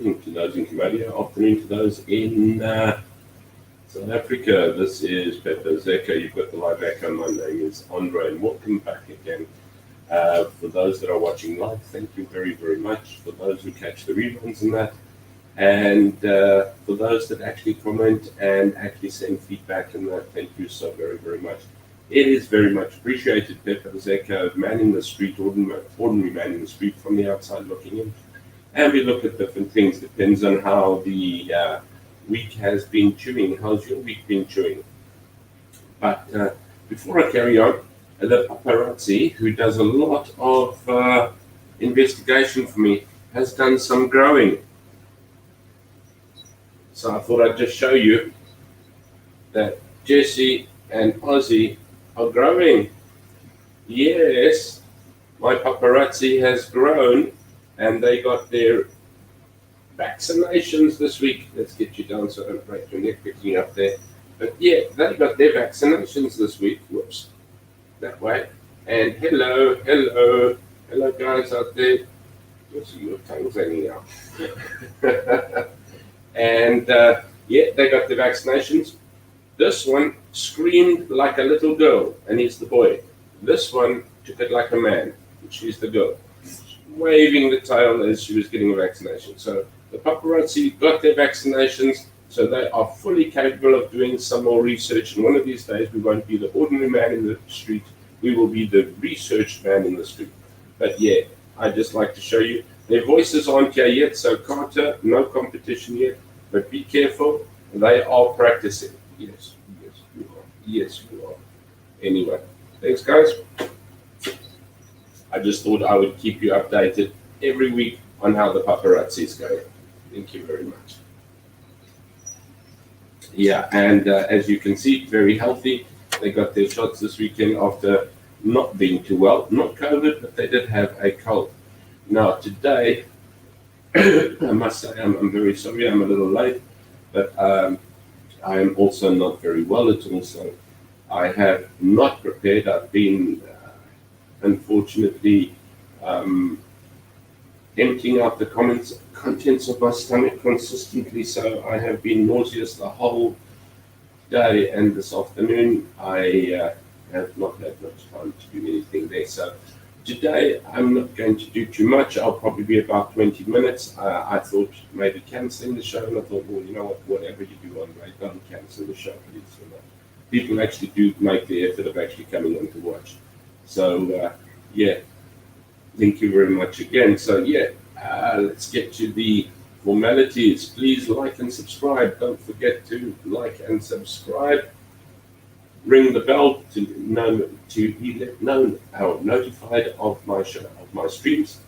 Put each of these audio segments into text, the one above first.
evening to those in Cambodia, afternoon to those in South Africa. This is Pepe Zeka. You've got the live echo. My name is Andre, and welcome back again. For those that are watching live, thank you very, very much. For those who catch the reruns and that, and for those that actually comment and actually send feedback and that, thank you so very, very much. It is very much appreciated. Pepe Zeka, man in the street, ordinary man in the street from the outside looking in. And we look at different things. Depends on how the week has been chewing. How's your week been chewing? But before I carry on, the paparazzi, who does a lot of investigation for me, has done some growing. So I thought I'd just show you that Jesse and Ozzy are growing. Yes, my paparazzi has grown, and they got their vaccinations this week. Let's get you down so I don't break your neck picking up there. But yeah, they got their vaccinations this week. Whoops. That way. And hello guys out there. You'll see your tongues hanging out. And yeah, they got the vaccinations. This one screamed like a little girl, and he's the boy. This one took it like a man, and she's the girl, waving the tail as she was getting a vaccination. So the paparazzi got their vaccinations, so they are fully capable of doing some more research. And one of these days, we won't be the ordinary man in the street. We will be the research man in the street. But yeah, I'd just like to show you. Their voices aren't here yet, so Carter, no competition yet. But be careful, they are practicing. Yes, you are. Yes, you are. Anyway, thanks, guys. I just thought I would keep you updated every week on how the paparazzi is going. Thank you very much. Yeah, and as you can see, very healthy. They got their shots this weekend after not being too well. Not COVID, but they did have a cold. Now, today, I must say I'm very sorry. I'm a little late, but I am also not very well at all. So I have not prepared. I've been, unfortunately, emptying out the contents of my stomach consistently. So I have been nauseous the whole day, and this afternoon I have not had much time to do anything there. So today I'm not going to do too much. I'll probably be about 20 minutes. I thought maybe cancelling the show, and I thought, well, you know what, whatever you do, Andre, don't cancel the show, please. People actually do make the effort of actually coming on to watch. So yeah, thank you very much again. So yeah, let's get to the formalities. Please like and subscribe. Don't forget to like and subscribe. Ring the bell to be let known or notified of my show, of my streams.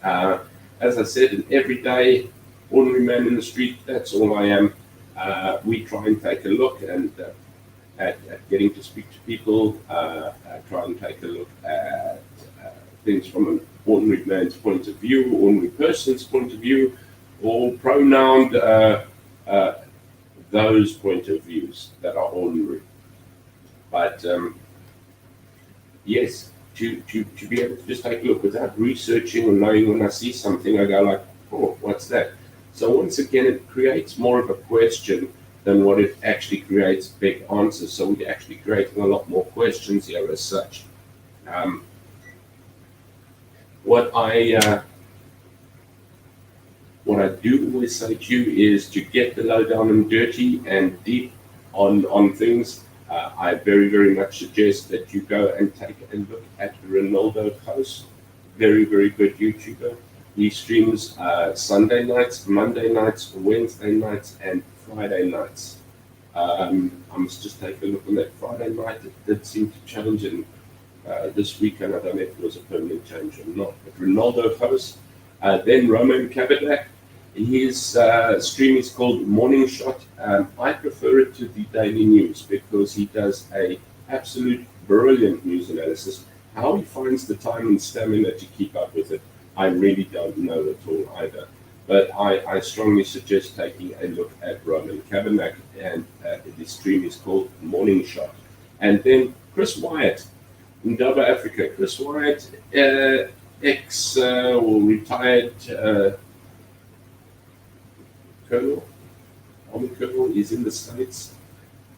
As I said, an everyday ordinary man in the street. That's all I am. We try and take a look and at getting to speak to people. Try and take a look at things from an ordinary man's point of view, ordinary person's point of view, or pronoun those point of views that are ordinary. But yes, to be able to just take a look without researching or knowing, when I see something, I go like, oh, what's that? So once again, it creates more of a question than what it actually creates big answers. So we're actually creating a lot more questions here as such. What I do always say to you is to get the low down and dirty and deep on things. I very, very much suggest that you go and take a look at Ronaldo Post. Very, very good YouTuber. He streams Sunday nights, Monday nights, Wednesday nights, and Friday nights. I must just take a look on that Friday night. It did seem to change, and this weekend I don't know if it was a permanent change or not. But Ronaldo Post. Then Roman Kabadak. His stream is called Morning Shot. I prefer it to the Daily News because he does a absolute brilliant news analysis. How he finds the time and stamina to keep up with it, I really don't know at all either. But I strongly suggest taking a look at Roman Kabadak, and his stream is called Morning Shot. And then Chris Wyatt in Durban, Africa. Chris Wyatt, ex or retired colonel, army colonel. He's in the States,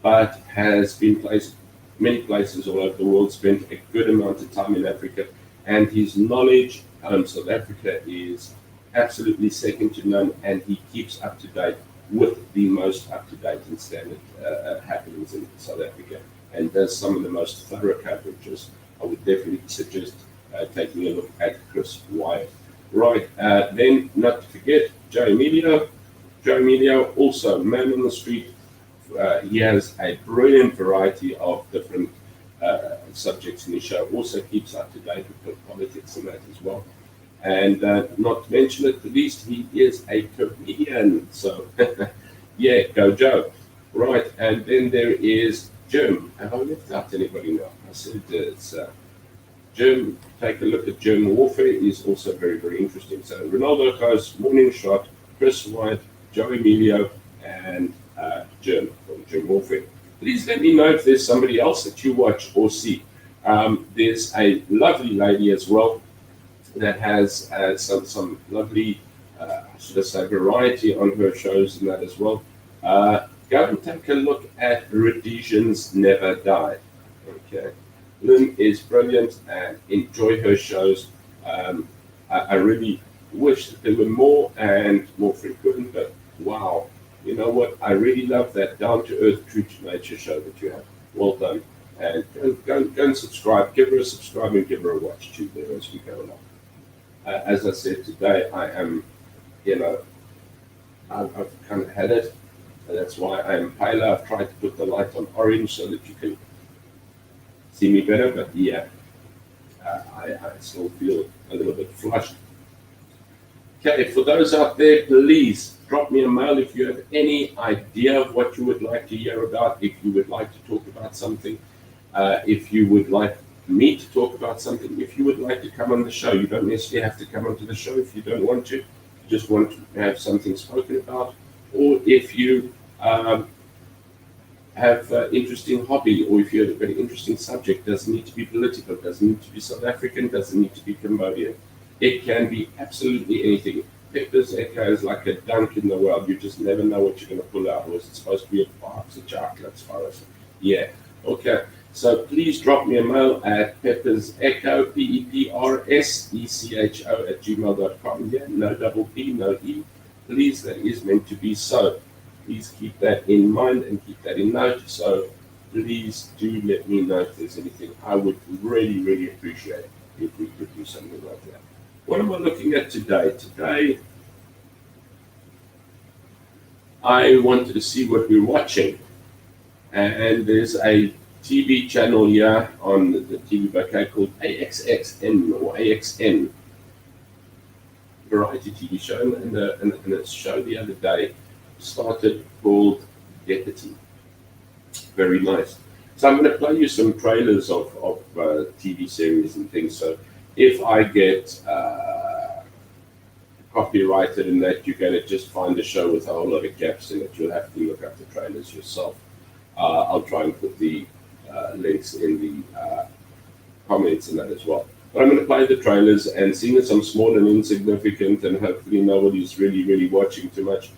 but has been placed many places all over the world, spent a good amount of time in Africa, and his knowledge on South Africa is absolutely second to none, and he keeps up to date with the most up-to-date and standard happenings in South Africa, and does some of the most thorough coverages. I would definitely suggest taking a look at Chris Wyatt. Right, then not to forget Joe Emilio. Joe Emilio, also man on the street. He has a brilliant variety of different subjects in his show. Also keeps up to date with politics and that as well. And not to mention it the least, he is a comedian. So, yeah, go Joe. Right, and then there is Jim. Have I left out anybody now? I said it's Jim. Take a look at German warfare. Is also very, very interesting. So, Ronaldo hosts Morning Shot, Chris White, Joe Emilio, and Jim from German warfare. Please let me know if there's somebody else that you watch or see. There's a lovely lady as well that has some lovely, should I say, variety on her shows and that as well. Go and take a look at Rhodesians Never Die. Okay, Lynn is brilliant and enjoy her shows. I really wish that there were more and more frequent, but wow, you know what? I really love that down-to-earth, true-to-nature show that you have. Well done. And go and subscribe. Give her a subscribe and give her a watch too there as we go along. As I said today, I am, I've kind of had it. And that's why I am paler. I've tried to put the light on orange so that you can see me better. But yeah, I still feel a little bit flushed. Okay, for those out there, please drop me a mail if you have any idea of what you would like to hear about, if you would like to talk about something, if you would like me to talk about something, if you would like to come on the show. You don't necessarily have to come onto the show if you don't want to. You just want to have something spoken about. Or if you have an interesting hobby, or if you have an interesting subject, doesn't need to be political, doesn't need to be South African, doesn't need to be Cambodian. It can be absolutely anything. Pepper's Echo is like a dunk in the world. You just never know what you're going to pull out. Or is it supposed to be a box of chocolates for us? Yeah. Okay. So please drop me a mail at Pepper's Echo, PEPRSECHO @gmail.com. Yeah, no double P, no E. Please, that is meant to be so. Please keep that in mind and keep that in note. So please do let me know if there's anything. I would really, really appreciate it if we could do something like that. What am I looking at today? Today, I wanted to see what we're watching. And there's a TV channel here on the TV bouquet called AXXN or AXN. Variety TV show. And a show the other day started called Deputy. Very nice. So I'm going to play you some trailers of TV series and things. So if I get copyrighted in that, you're going to just find a show with a whole lot of gaps in it. You'll have to look up the trailers yourself. I'll try and put the links in the comments and that as well. But I'm going to play the trailers, and seeing as I'm small and insignificant and hopefully nobody's really, really watching too much,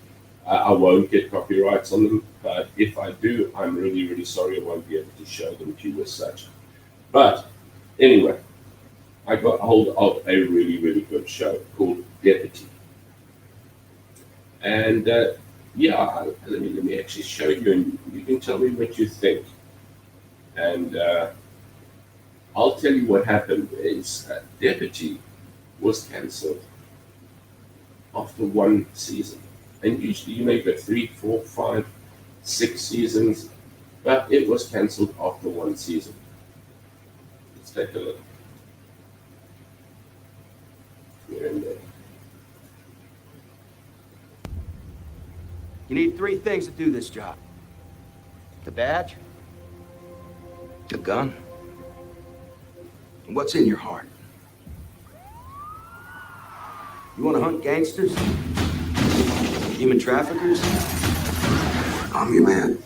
I won't get copyrights on them. But if I do, I'm really, really sorry. I won't be able to show them to you as such. But anyway, I got hold of a really, really good show called Deputy. And let me actually show you, and you can tell me what you think. And I'll tell you what happened is Deputy was cancelled after one season. And usually you may get 3, 4, 5, 6 seasons, but it was cancelled after one season. Let's take a look. Here and there. You need 3 things to do this job. The badge, the gun, and what's in your heart. You want to hunt gangsters? Human traffickers? I'm your man.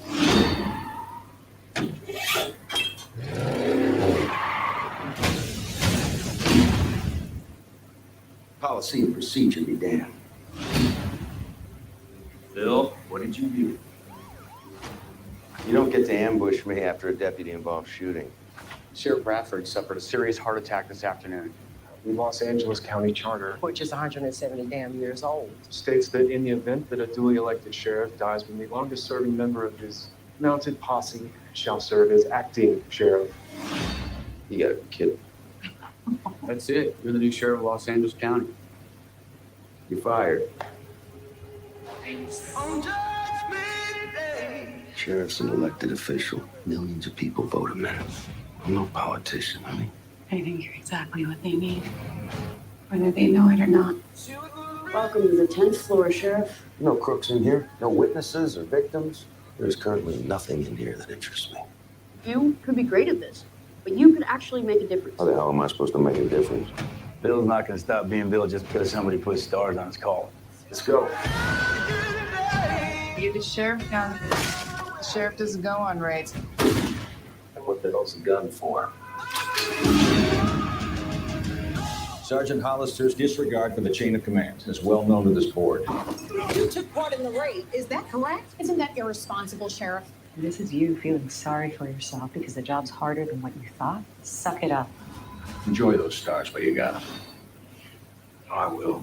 Policy and procedure be damned. Phil? did you do? You don't get to ambush me after a deputy-involved shooting. Sheriff Bradford suffered a serious heart attack this afternoon. The Los Angeles County Charter which is 170 damn years old. states that in the event that a duly elected sheriff dies, when the longest serving member of his mounted posse shall serve as acting sheriff. You gotta be kidding. That's it. You're the new sheriff of Los Angeles County. You're fired. Sheriff's an elected official. Millions of people vote him in. I'm no politician, honey. I think you're exactly what they need, whether they know it or not. Welcome to the 10th floor, Sheriff. No crooks in here, no witnesses or victims. There's currently nothing in here that interests me. You could be great at this, but you could actually make a difference. How the hell am I supposed to make a difference? Bill's not gonna stop being Bill just because somebody puts stars on his collar. Let's go. You the sheriff now? The sheriff doesn't go on raids. And what the hell's the gun for? Sergeant Hollister's disregard for the chain of command is well known to this board. You took part in the raid, is that correct? Isn't that irresponsible, Sheriff? This is you feeling sorry for yourself because the job's harder than what you thought. Suck it up. Enjoy those stars while you got them. I will.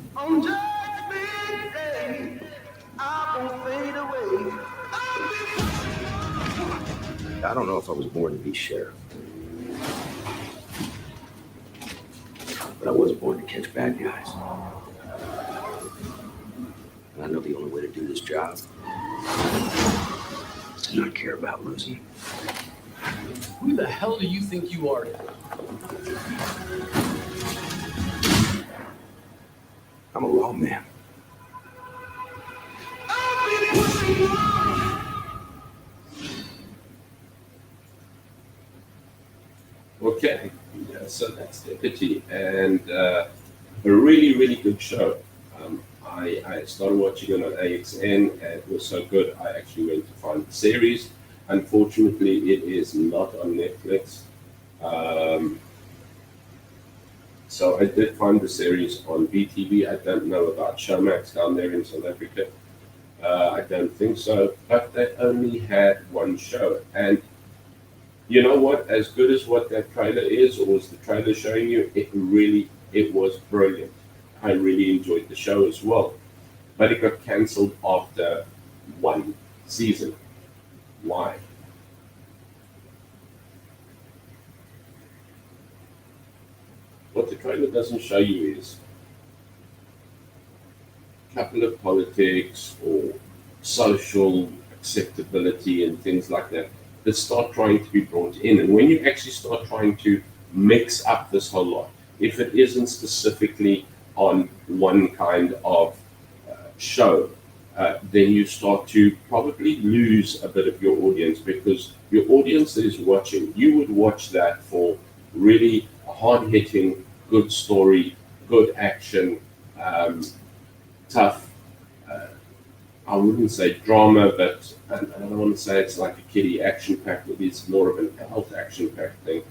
I don't know if I was born to be sheriff. But I was born to catch bad guys. And I know the only way to do this job is to not care about losing. Who the hell do you think you are? I'm a lawman. Okay, yeah, so that's Deputy, and a really, really good show. I started watching it on AXN, and it was so good, I actually went to find the series. Unfortunately, it is not on Netflix. So I did find the series on BTV. I don't know about Showmax down there in South Africa. I don't think so, but they only had one show. And you know what? As good as what that trailer is, or was the trailer showing you, it was brilliant. I really enjoyed the show as well. But it got cancelled after one season. Why? What the trailer doesn't show you is a couple of politics or social acceptability and things like that that start trying to be brought in. And when you actually start trying to mix up this whole lot, if it isn't specifically on one kind of show, then you start to probably lose a bit of your audience, because your audience that is watching, you would watch that for really hard-hitting, good story, good action, tough, I wouldn't say drama, but I don't want to say it's like a kiddie action-packed, but it's more of an adult action-packed thing.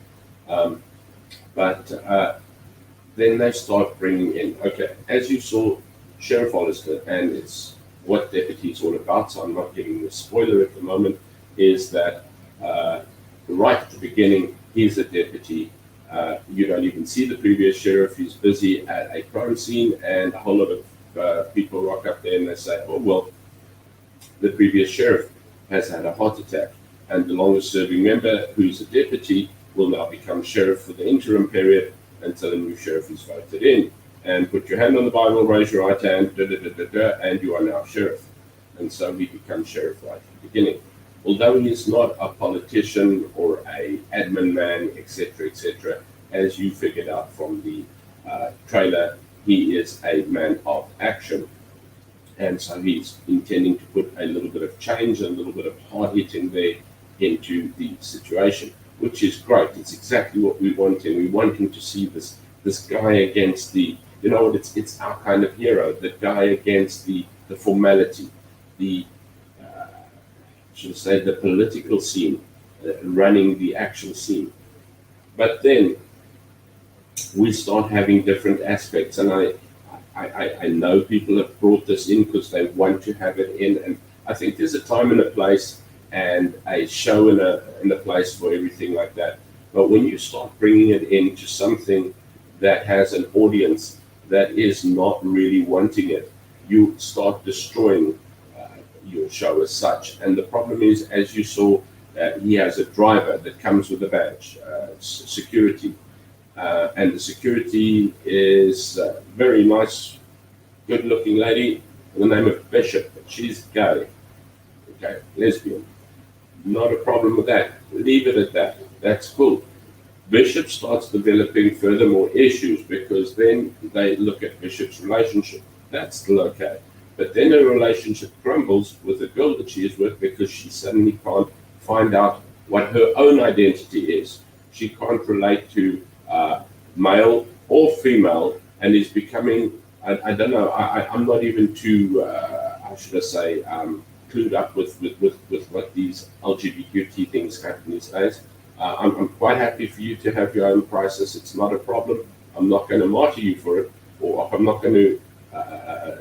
But then they start bringing in, okay, as you saw, Sheriff Hollister, and it's what Deputy is all about, so I'm not giving the spoiler at the moment, is that right at the beginning, he's a deputy. You don't even see the previous sheriff. He's busy at a crime scene, and a whole lot of people rock up there and they say, oh, well, the previous sheriff has had a heart attack, and the longest serving member, who's a deputy, will now become sheriff for the interim period until a new sheriff is voted in. And put your hand on the Bible, raise your right hand, and you are now sheriff. And so he becomes sheriff right at the beginning. Although he is not a politician or a admin man, etc., as you figured out from the trailer, he is a man of action. And so he's intending to put a little bit of change, a little bit of hard hitting there into the situation, which is great. It's exactly what we want him. We want him to see this guy against the, you know what, it's our kind of hero, the guy against the formality, the, should I say, the political scene, running the actual scene. But then we start having different aspects, and I know people have brought this in because they want to have it in, and I think there's a time and a place and a show and a place for everything like that. But when you start bringing it into something that has an audience that is not really wanting it, you start destroying your show as such. And the problem is, as you saw, he has a driver that comes with a badge, security. And the security is a very nice, good-looking lady with the name of Bishop, but she's gay, okay, lesbian. Not a problem with that. Leave it at that. That's cool. Bishop starts developing furthermore issues because then they look at Bishop's relationship. That's still okay. But then her relationship crumbles with the girl that she is with because she suddenly can't find out what her own identity is. She can't relate to male or female and is becoming, I don't know, I'm not even too, how should I say, clued up with what these LGBTQ things happen these days. I'm quite happy for you to have your own crisis. It's not a problem. I'm not going to martyr you for it, or I'm not going to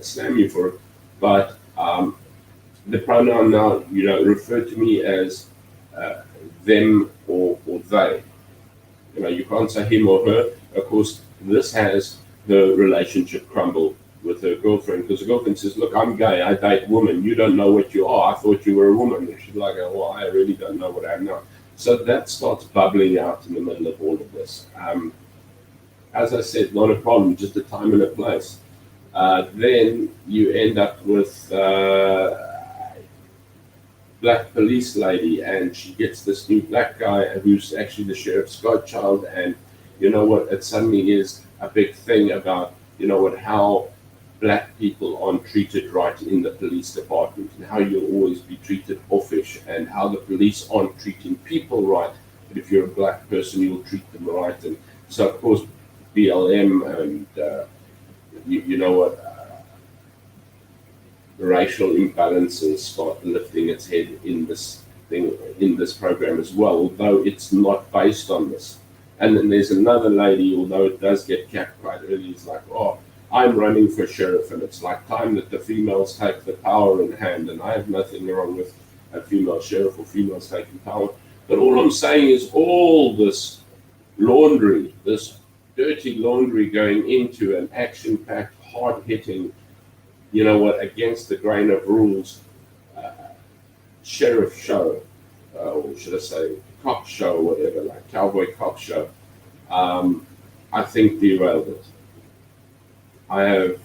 slam you for it. But the pronoun now, refer to me as them or they. You can't say him or her. Of course, this has the relationship crumble with her girlfriend because the girlfriend says, "Look, I'm gay. I date women. You don't know what you are. I thought you were a woman." And she's like, "Oh, well, I really don't know what I am now." So that starts bubbling out in the middle of all of this. As I said, not a problem, just a time and a place. Then you end up with black police lady, and she gets this new black guy who's actually the sheriff's godchild, and you know what? It suddenly is a big thing about how black people aren't treated right in the police department, and how you'll always be treated offish, and how the police aren't treating people right. But if you're a black person, you'll treat them right. And so, of course, BLM and racial imbalances start lifting its head in this program as well, although it's not based on this. And then there's another lady, although it does get capped quite early, it's like, "Oh, I'm running for sheriff, and it's like time that the females take the power in hand." And I have nothing wrong with a female sheriff or females taking power. But all I'm saying is all this laundry, this dirty laundry going into an action-packed, hard-hitting, against the grain of rules sheriff show, or should I say cop show, whatever, like cowboy cop show, I think derailed it. I have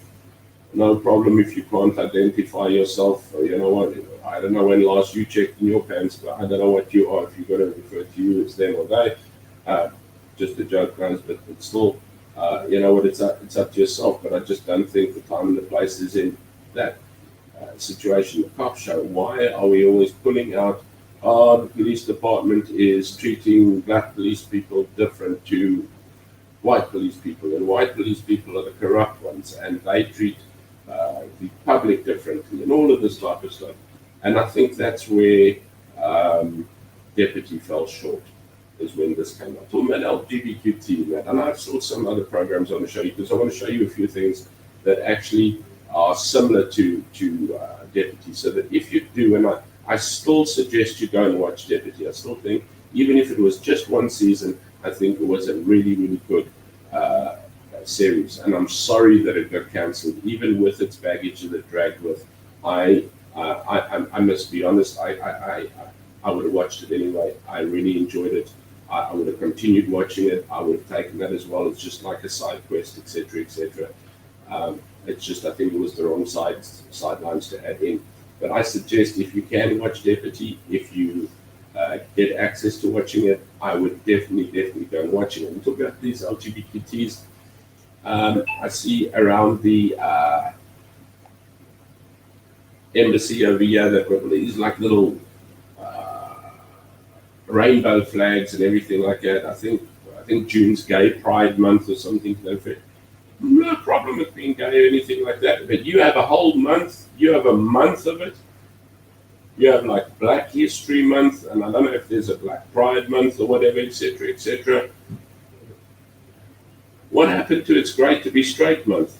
no problem if you can't identify yourself. I don't know when last you checked in your pants, but I don't know what you are. If you're going to refer to you as them or they, just a joke, guys, but it's still, it's up to yourself. But I just don't think the time and the place is in that situation. The cop show. Why are we always pulling out? The police department is treating black police people different to white police people, and white police people are the corrupt ones, and they treat the public differently, and all of this type of stuff. And I think that's where Deputy fell short, is when this came up. Talking about LGBTQ, and I've saw some other programs I want to show you, because I want to show you a few things that actually are similar to Deputy, so that if you do, and I still suggest you go and watch Deputy. I still think, even if it was just one season, I think it was a really, really good series. And I'm sorry that it got cancelled, even with its baggage that it dragged with. I must be honest, I would have watched it anyway. I really enjoyed it. I would have continued watching it. I would have taken that as well. It's just like a side quest, etc., etc. It's just, I think it was the wrong sidelines to add in. But I suggest, if you can watch Deputy, if you get access to watching it, I would definitely go and watch it. And talk about these LGBTs. I see around the embassy over here, they've got these like little rainbow flags and everything like that. I think June's Gay Pride Month or something to that effect. No problem with being gay or anything like that. But you have a whole month. You have a month of it. You have like Black History Month, and I don't know if there's a Black Pride Month or whatever, etc., etc. What happened to It's Great to Be Straight Month?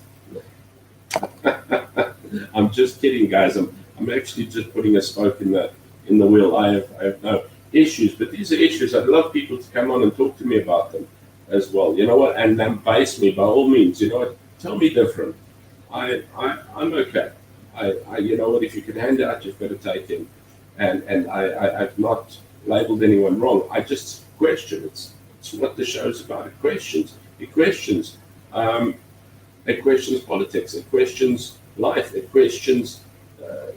I'm just kidding, guys. I'm actually just putting a spoke in the wheel. I have no issues, but these are issues. I'd love people to come on and talk to me about them as well. You know what? And then base me by all means. You know what? Tell me different. I'm okay. You know what? If you can hand out, you've got to take in. And I've not labeled anyone wrong. I just question. It's what the show's about. It questions. It questions. It questions politics. It questions life. It questions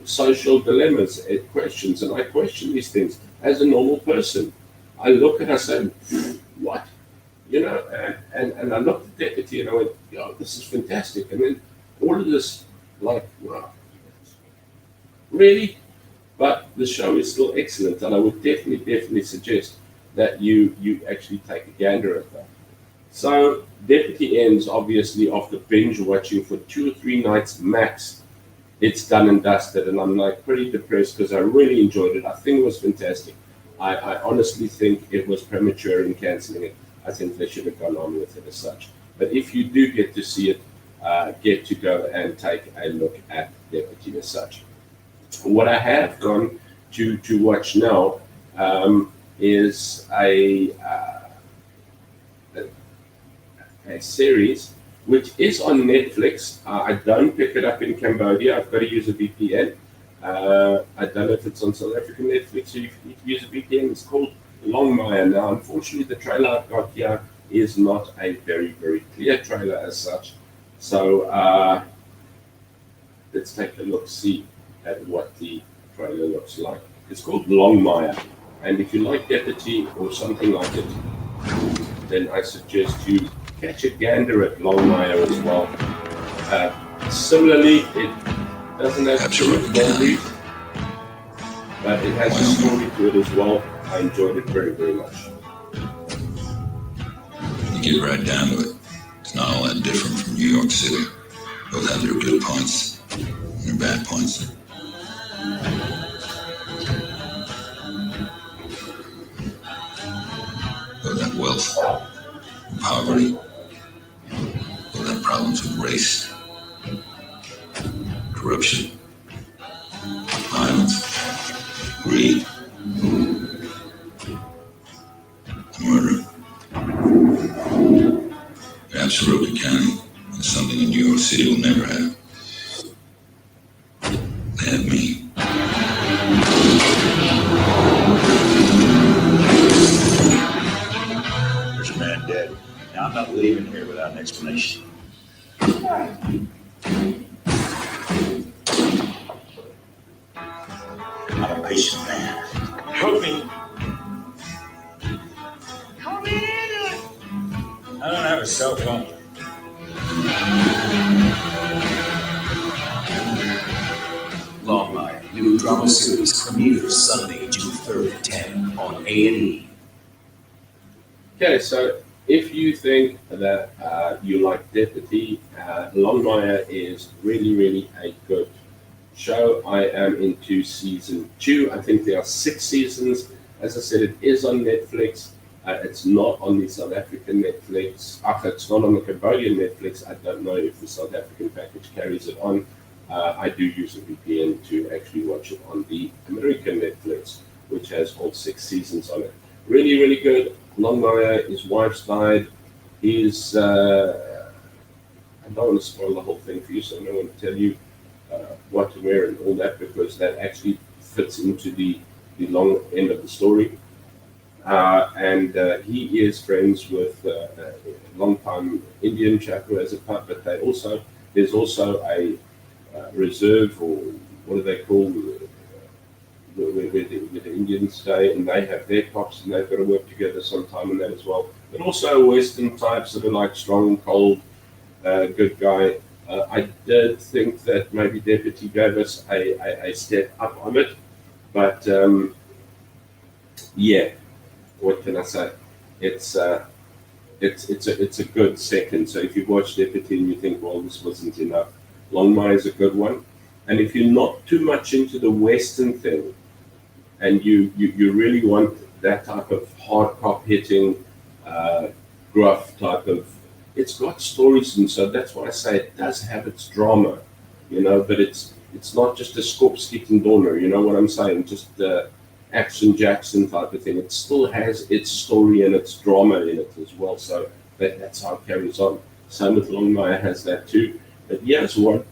social dilemmas. It questions, and I question these things as a normal person. I look and I say, what? You know, and I looked at the deputy and I went, yo, this is fantastic. And then all of this, like, wow, really? But the show is still excellent, and I would definitely suggest that you actually take a gander at that. So Deputy ends obviously after binge watching for 2 or 3 nights max. It's done and dusted, and I'm like pretty depressed because I really enjoyed it. I think it was fantastic. I honestly think it was premature in cancelling it. I think they should have gone on with it as such. But if you do get to see it, get to go and take a look at Deputy as such. What I have gone to watch now is a series which is on Netflix. I don't pick it up in Cambodia. I've got to use a VPN. I don't know if it's on South African Netflix, so you need to use a VPN. It's called Longmire. Now, unfortunately, the trailer I've got here is not a very clear trailer as such. So let's take a look, see at what the trailer looks like. It's called Longmire, and if you like Deputy or something like it, then I suggest you catch a gander at Longmire as well. Similarly, it doesn't have too much boundary, but it has a story to it as well. I enjoyed it very much. You get right down to it. It's not all that different from New York City. Both have their good points and their bad points. Both have wealth and poverty. Both have problems with race, corruption, violence, greed, murder. Absolutely County is something that New York City will never have. They have me. There's a man dead. Now, I'm not leaving here without an explanation. I'm a patient man. Help me. Come in. I don't have a cell phone. Longmire, new drama series premieres Sunday, June 3rd at 10 on A&E. Okay, so if you think that you like Deputy, Longmire is really a good show. I am into season 2. I think there are 6 seasons. As I said, it is on Netflix. It's not on the South African Netflix. It's not on the Cambodian Netflix. I don't know if the South African package carries it on. I do use a VPN to actually watch it on the American Netflix, which has all 6 seasons on it. Really good. Longmire, his wife's died. He's, I don't want to spoil the whole thing for you, so I don't want to tell you what to wear and all that, because that actually fits into the long end of the story. And he is friends with a long-time Indian chap who has a pub, but there's also a reserve, or what do they call where the Indians stay, and they have their cops, and they've got to work together sometime in that as well. But also Western types that are like strong, cold, good guy. I did think that maybe Deputy gave us a step up on it, but yeah, what can I say? It's a good second. So if you watch Deputy and you think, well, this wasn't enough, Longmire is a good one. And if you're not too much into the Western thing, and you really want that type of hard cop hitting, gruff type of, it's got stories, and so that's why I say it does have its drama, but it's it's not just a Skopskieten Donner, you know what I'm saying? Just the Action Jackson type of thing. It still has its story and its drama in it as well. So that's how it carries on. Same with Longmire has that too. But here's one,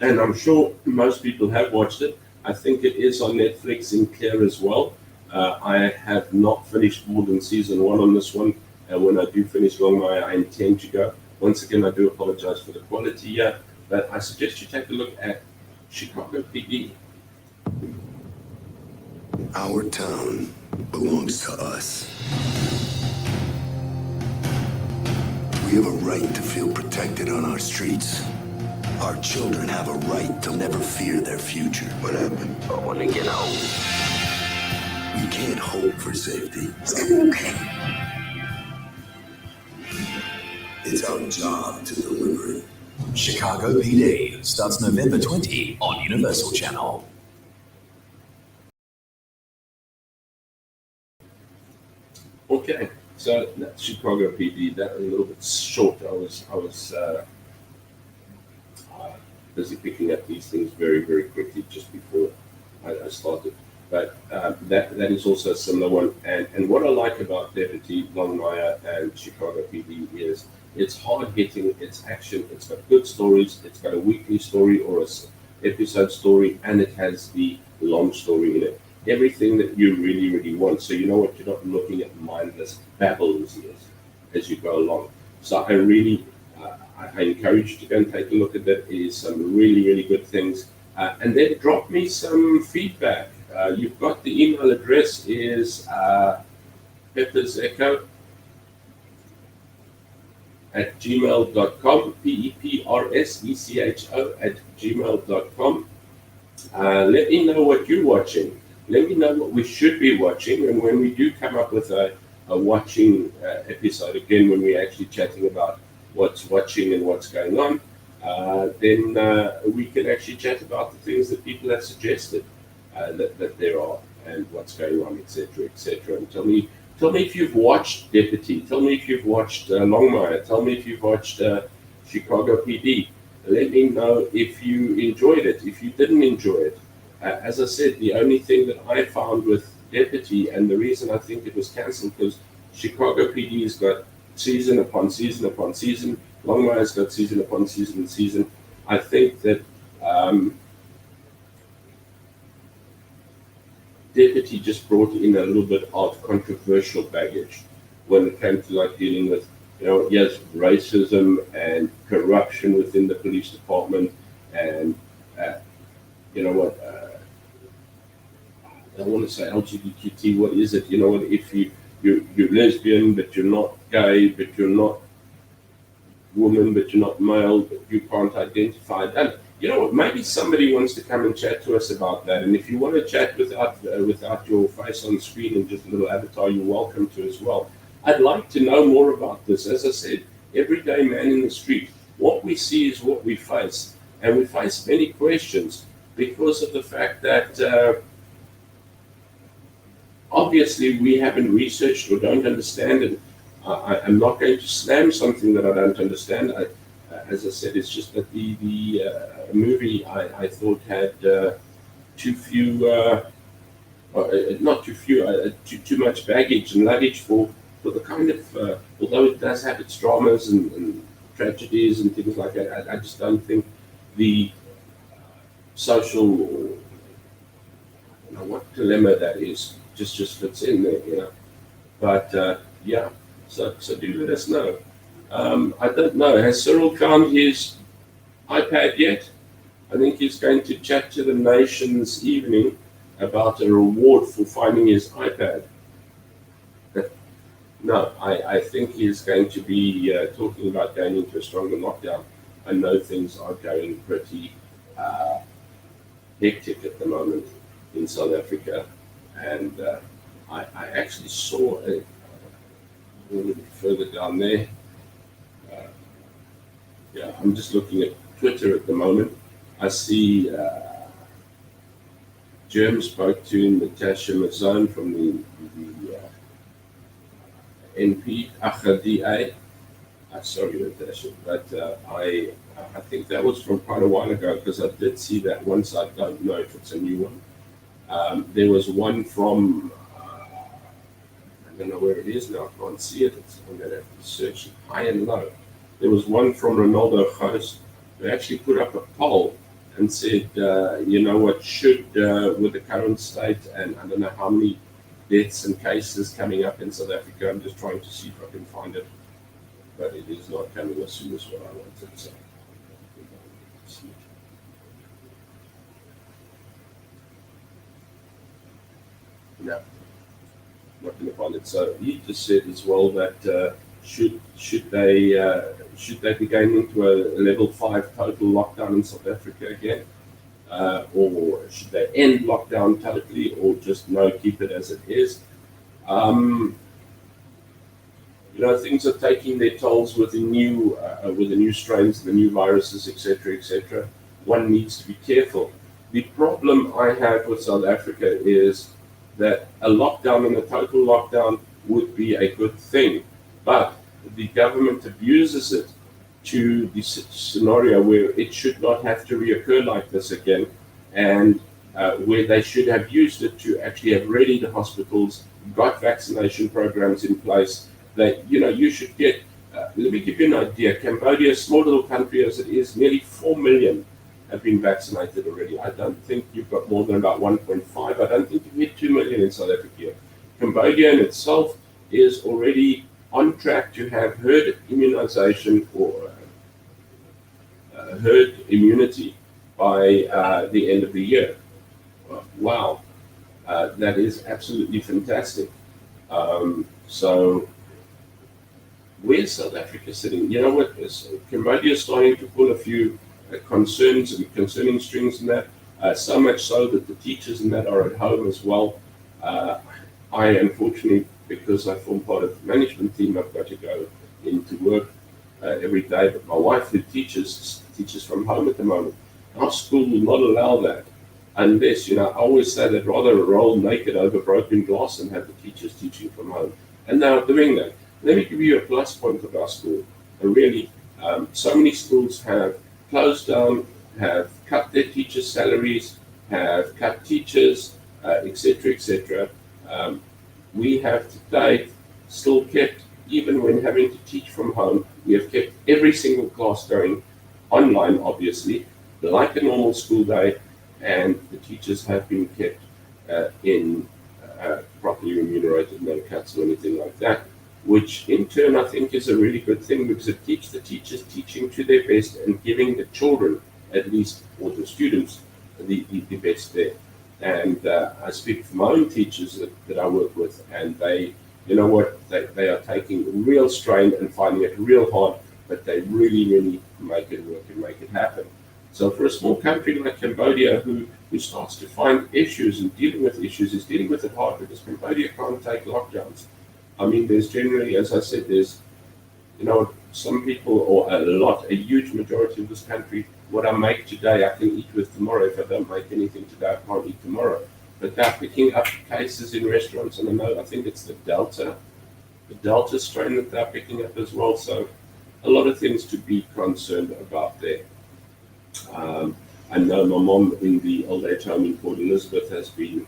and I'm sure most people have watched it. I think it is on Netflix in clear as well. I have not finished more than season 1 on this one. And when I do finish Longmire, I intend to go. Once again, I do apologize for the quality here, but I suggest you take a look at Chicago PD. Our town belongs to us. We have a right to feel protected on our streets. Our children have a right to never fear their future. What happened? I want to get home. We can't hope for safety. It's gonna be okay. It's our job to deliver it. Chicago PD starts November 20 on Universal Channel. Okay, so that's Chicago PD. That was a little bit short. I was busy picking up these things very, very quickly just before I started. But that is also a similar one. And what I like about Deputy Longmire and Chicago PD is it's hard hitting, it's action, it's got good stories, it's got a weekly story or a episode story, and it has the long story in it. Everything that you really, really want. So you know what, you're not looking at mindless babbles as you go along. So I really, I encourage you to go and take a look at that. It is some really, really good things. And then drop me some feedback. You've got the email address is peppersecho at gmail.com, peprsECHO@gmail.com. Let me know what you're watching. Let me know what we should be watching, and when we do come up with a watching episode, again, when we're actually chatting about what's watching and what's going on, then we can actually chat about the things that people have suggested that there are and what's going on, etc., etc. And tell me if you've watched Deputy. Tell me if you've watched Longmire. Tell me if you've watched Chicago PD. Let me know if you enjoyed it, if you didn't enjoy it. As I said, the only thing that I found with Deputy, and the reason I think it was cancelled, because Chicago PD has got season upon season upon season. Longmire's got season upon season and season. I think that Deputy just brought in a little bit of controversial baggage when it came to like dealing with, yes, racism and corruption within the police department, and I don't want to say LGBTQ. What is it? If you're lesbian, but you're not gay, but you're not woman, but you're not male, but you can't identify. And maybe somebody wants to come and chat to us about that. And if you want to chat without your face on the screen and just a little avatar, you're welcome to as well. I'd like to know more about this. As I said, everyday man in the street, what we see is what we face. And we face many questions because of the fact that obviously we haven't researched or don't understand it. I'm not going to slam something that I don't understand. As I said, it's just that the movie I thought had too much baggage and luggage for the kind of, although it does have its dramas and tragedies and things like that, I just don't think the social, what dilemma that is, just fits in there, But yeah, so do let us know. I don't know, has Cyril found his iPad yet? I think he's going to chat to the nation this evening about a reward for finding his iPad. No, I think he's going to be talking about going into a stronger lockdown. I know things are going pretty hectic at the moment in South Africa, and I actually saw a little bit further down there. I'm just looking at Twitter at the moment. I see Germ spoke to Natasha Mazzone from the NP, AGDA. Sorry, Natasha, but I think that was from quite a while ago because I did see that once. I don't know if it's a new one. There was one from, I don't know where it is now. I can't see it. I'm going to have to search it high and low. There was one from Ronaldo Host who actually put up a poll and said, you know what, should, with the current state, and I don't know how many deaths and cases coming up in South Africa, I'm just trying to see if I can find it, but it is not coming as soon as what I wanted. So. No, not going to find it. So he just said as well that should they be going into a level 5 total lockdown in South Africa again, or should they end lockdown totally, or just keep it as it is? Things are taking their tolls with the new strains, the new viruses, etc., etc. One needs to be careful. The problem I have with South Africa is that a lockdown and a total lockdown would be a good thing, but the government abuses it to the scenario where it should not have to reoccur like this again, and where they should have used it to actually have readied the hospitals, got vaccination programs in place. That you should get. Let me give you an idea. Cambodia, a small little country as it is, nearly 4 million have been vaccinated already. I don't think you've got more than about 1.5. I don't think you've hit 2 million in South Africa. Cambodia in itself is already on track to have herd immunization or herd immunity by the end of the year. Wow, that is absolutely fantastic. So where's South Africa sitting? You know what? Cambodia is starting to pull a few concerns and concerning strings in that, so much so that the teachers in that are at home as well. I, unfortunately, because I form part of the management team, I've got to go into work every day, but my wife, who teaches from home at the moment, our school will not allow that unless, I always say they'd rather roll naked over broken glass than have the teachers teaching from home. And they're doing that. Let me give you a plus point of our school. Really, so many schools have closed down, have cut their teachers' salaries, have cut teachers, etc., etc. We have today still kept, even when having to teach from home, we have kept every single class going online, obviously, like a normal school day, and the teachers have been kept in properly remunerated, no cuts or anything like that, which in turn I think is a really good thing because it keeps the teachers teaching to their best and giving the children, at least, or the students, the best there. And I speak for my own teachers that I work with, and they, they are taking real strain and finding it real hard, but they really, really make it work and make it happen. So for a small country like Cambodia, who starts to find issues and dealing with issues, is dealing with it hard because Cambodia can't take lockdowns. I mean, there's generally, as I said, there's, some people, or a huge majority of this country, what I make today, I can eat with tomorrow. If I don't make anything today, I can't eat tomorrow. But they're picking up cases in restaurants, and I think it's the Delta strain that they're picking up as well. So a lot of things to be concerned about there. I know my mom in the old age home in Port Elizabeth has been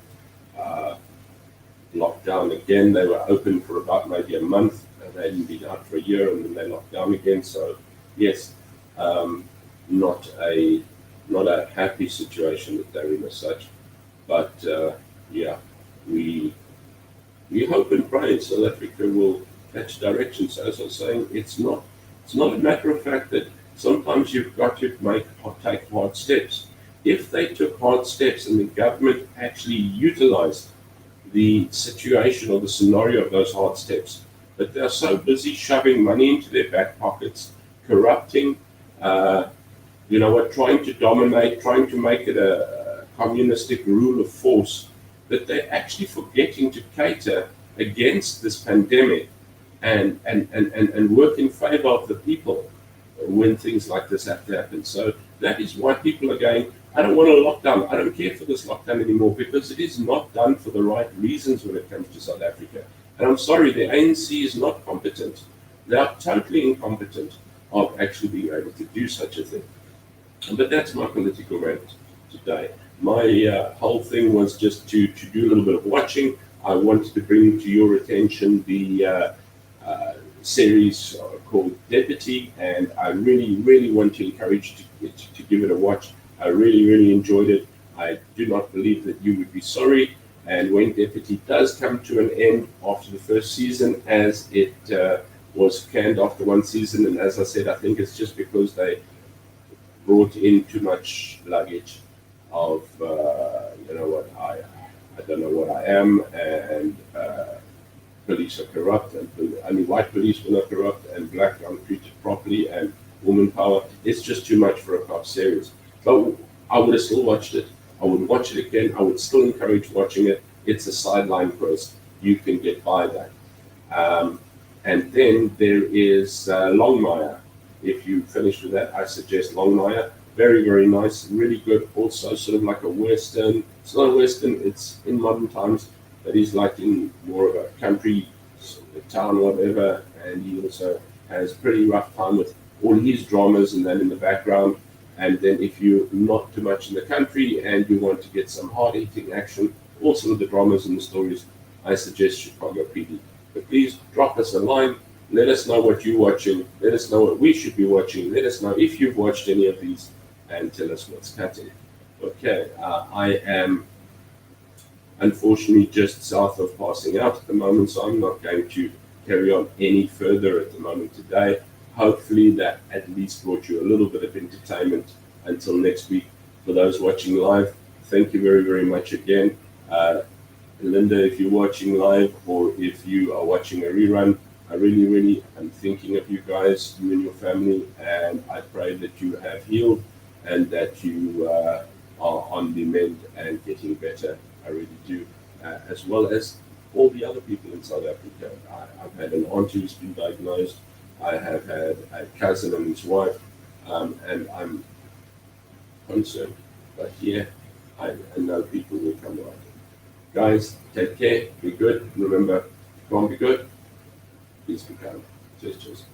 locked down again. They were open for about maybe a month, and they hadn't been out for a year, and then they locked down again. So yes, not a happy situation that they're in as such. But yeah, we hope and pray South Africa will catch direction. So as I was saying, it's not a matter of fact that sometimes you've got to take hard steps. If they took hard steps and the government actually utilized the situation or the scenario of those hard steps, but they're so busy shoving money into their back pockets, corrupting, trying to dominate, trying to make it a communistic rule of force, that they're actually forgetting to cater against this pandemic and work in favor of the people when things like this have to happen. So that is why people are going, I don't want a lockdown. I don't care for this lockdown anymore, because it is not done for the right reasons when it comes to South Africa. And I'm sorry, the ANC is not competent. They are totally incompetent of actually being able to do such a thing. But that's my political rant today. My whole thing was just to do a little bit of watching. I wanted to bring to your attention the series called Deputy, and I really, really want to encourage you to give it a watch. I really, really enjoyed it. I do not believe that you would be sorry. And when Deputy does come to an end after the first season, as it was canned after one season, and as I said, I think it's just because they brought in too much luggage of, you know what, I don't know what I am, and police are corrupt, and I mean, white police were not corrupt, and black aren't treated properly, and woman power. It's just too much for a cop series. But I would have still watched it. I would watch it again. I would still encourage watching it. It's a sideline post. You can get by that. And then there is Longmire. If you finish with that, I suggest Longmire. Very, very nice. Really good. Also sort of like a Western. It's not a Western. It's in modern times. But he's like in more of a country town or whatever. And he also has pretty rough time with all his dramas and then in the background. And then if you're not too much in the country and you want to get some hard-hitting action, also the dramas and the stories, I suggest Chicago PD. But please drop us a line. Let us know what you're watching. Let us know what we should be watching. Let us know if you've watched any of these and tell us what's cutting. Okay, I am unfortunately just south of passing out at the moment, so I'm not going to carry on any further at the moment today. Hopefully that at least brought you a little bit of entertainment until next week. For those watching live, thank you very, very much again. Linda, if you're watching live or if you are watching a rerun, I really, really am thinking of you guys, you and your family, and I pray that you have healed and that you are on the mend and getting better. I really do, as well as all the other people in South Africa. I've had an aunt who's been diagnosed. I have had a cousin and his wife, and I'm concerned. But yeah, I know people will come right. Guys, take care, be good. Remember, if you can't be good, please be kind. Cheers, cheers.